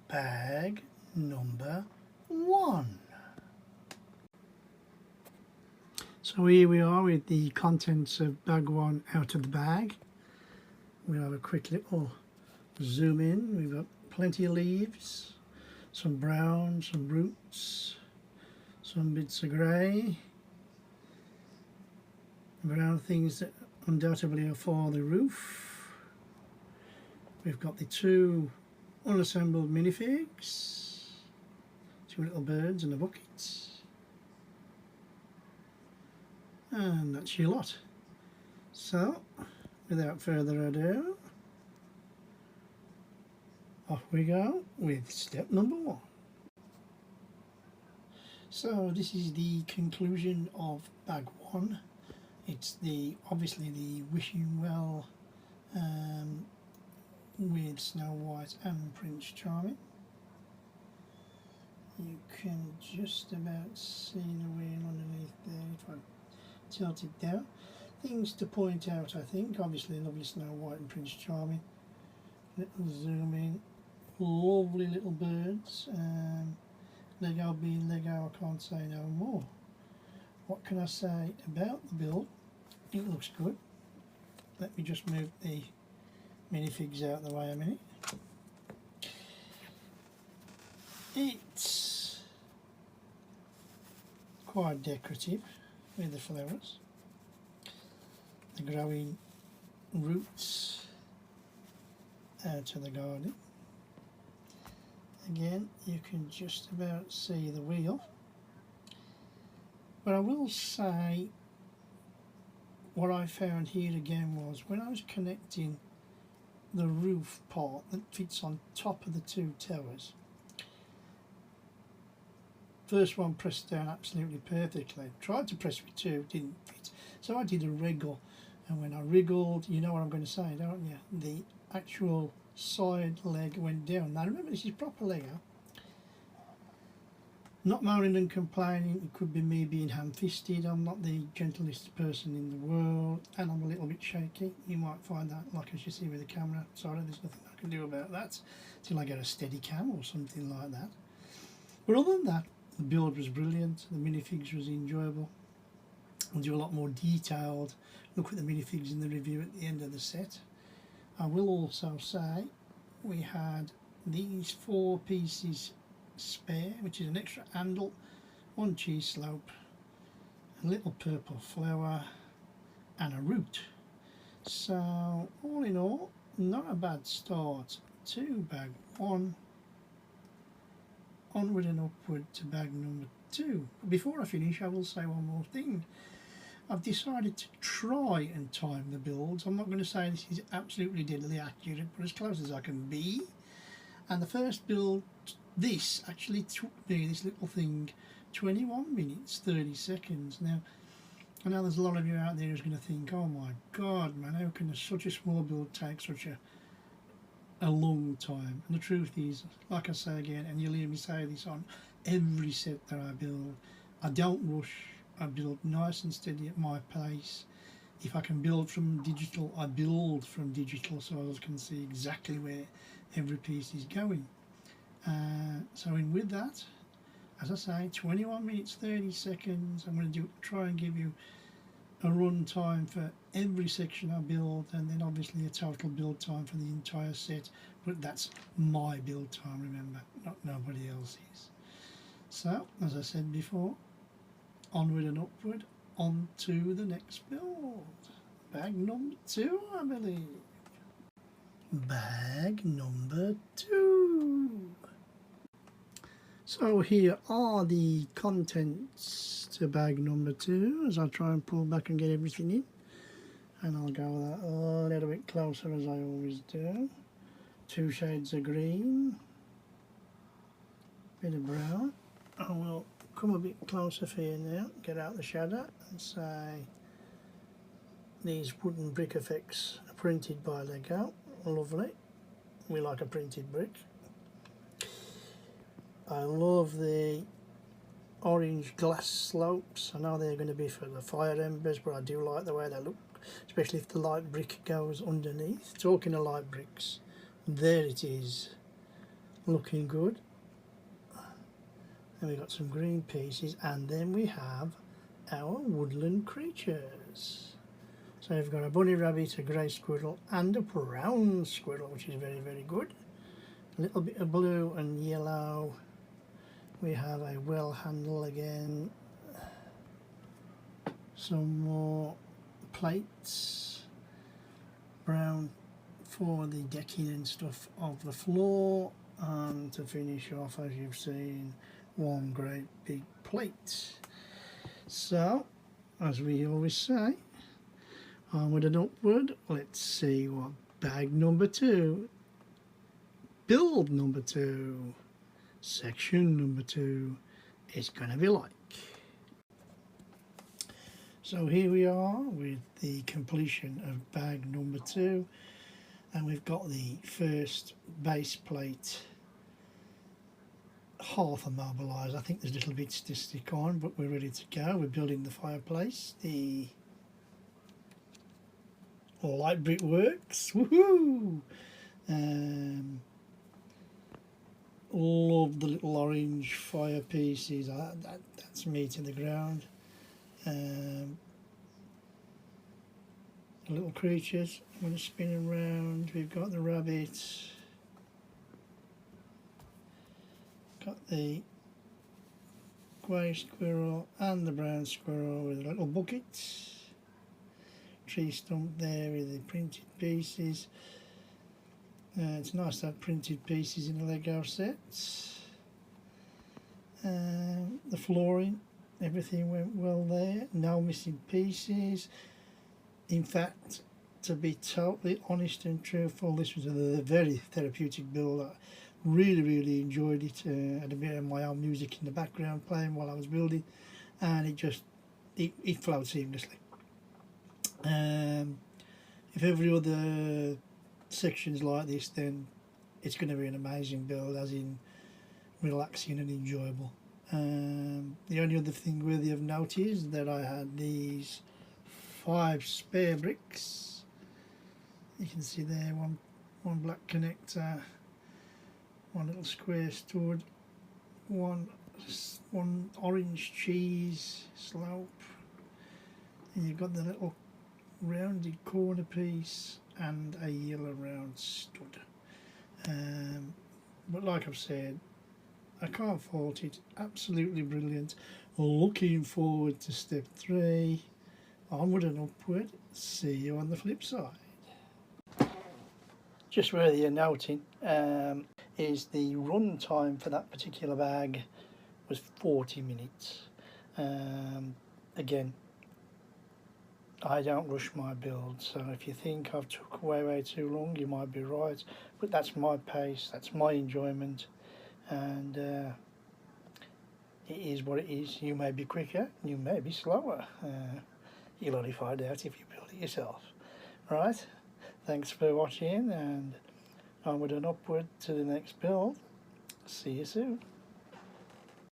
bag number 1. So here we are with the contents of bag 1 out of the bag. We'll have a quick little zoom in. We've got plenty of leaves, some brown, some roots, some bits of grey, brown things that undoubtedly are for the roof. We've got the 2 unassembled minifigs, 2 little birds and a bucket, and that's your lot. So without further ado, off we go with step number 1. So this is the conclusion of bag 1. It's obviously the wishing well with Snow White and Prince Charming. You can just about see the wheel underneath there if I tilt it down. Things to point out, I think, obviously lovely Snow White and Prince Charming. Little zoom in, lovely little birds. Lego being Lego, I can't say no more. What can I say about the build? It looks good. Let me just move the minifigs out of the way a minute. It's quite decorative with the flowers, the growing roots out of the garden. Again, you can just about see the wheel. But I will say, what I found here again was when I was connecting the roof part that fits on top of the 2 towers. First one pressed down absolutely perfectly. Tried to press with 2, didn't fit. So I did a wriggle, and when I wriggled, you know what I'm going to say, don't you? The actual side leg went down. Now remember, this is proper Lego. Not moaning and complaining, it could be me being ham-fisted. I'm not the gentlest person in the world, and I'm a little bit shaky. You might find that, like as you see with the camera. Sorry, there's nothing I can do about that till I get a steady cam or something like that. But other than that, the build was brilliant, the minifigs was enjoyable. I'll do a lot more detailed look at the minifigs in the review at the end of the set. I will also say we had these 4 pieces spare, which is an extra handle, 1 cheese slope, a little purple flower and a root. So all in all, not a bad start to bag 1. Onward and upward to bag number 2. But before I finish, I will say one more thing. I've decided to try and time the builds. I'm not going to say this is absolutely deadly accurate, but as close as I can be. And the first build, this actually took me, this little thing, 21 minutes 30 seconds. Now I know there's a lot of you out there who's going to think, oh my god man, how can such a small build take such a long time? And the truth is, like I say again, and you'll hear me say this on every set that I build, I don't rush. I build nice and steady at my pace. If I can build from digital, I build from digital so I can see exactly where every piece is going. So in with that, as I say, 21 minutes 30 seconds. I'm going to try and give you a run time for every section I build, and then obviously a total build time for the entire set, but that's my build time, remember, not nobody else's. So as I said before, onward and upward, on to the next build. Bag number 2, I believe. Bag number 2. So here are the contents to bag number 2 as I try and pull back and get everything in. And I'll go that a little bit closer as I always do. 2 shades of green, bit of brown. I will come a bit closer for you now, get out the shadow and say these wooden brick effects are printed by Lego. Lovely, we like a printed brick. I love the orange glass slopes. I know they're going to be for the fire embers, but I do like the way they look, especially if the light brick goes underneath. Talking of light bricks, there it is, looking good. And we've got some green pieces, and then we have our woodland creatures. So we've got a bunny rabbit, a grey squirrel and a brown squirrel, which is very, very good. A little bit of blue and yellow. We have a well handle again. Some more plates. Brown for the decking and stuff of the floor. And to finish off, as you've seen, one great big plate. So, as we always say, onward and upward. Let's see what bag number 2, build number 2, section number 2 is going to be like. So here we are with the completion of bag number 2, and we've got the first base plate half immobilised. I think there's little bits to stick on, but we're ready to go. We're building the fireplace. The light brick works. Woohoo! Love the little orange fire pieces. That's me to the ground. The little creatures. I'm going to spin around. We've got the rabbit. Got the grey squirrel and the brown squirrel with a little bucket. Tree stump there with the printed pieces. It's nice to have printed pieces in a Lego set. The flooring, everything went well there. No missing pieces. In fact, to be totally honest and truthful, this was a very therapeutic build. I really enjoyed it. Had a bit of my own music in the background playing while I was building, and it flowed seamlessly. If every other section's like this, then it's going to be an amazing build, as in relaxing and enjoyable. The only other thing worthy of note is that I had these 5 spare bricks. You can see there, one black connector, one little square stud, one orange cheese slope, and you've got the little rounded corner piece and a yellow round stud. But like I've said, I can't fault it. Absolutely brilliant. Looking forward to step 3. Onward and upward. See you on the flip side. Just worthy of noting is the run time for that particular bag was 40 minutes. Again, I don't rush my build, so if you think I've took way too long, you might be right, but that's my pace, that's my enjoyment, and it is what it is. You may be quicker, you may be slower. You'll only find out if you build it yourself. Right, thanks for watching, and onward and upward to the next build. See you soon.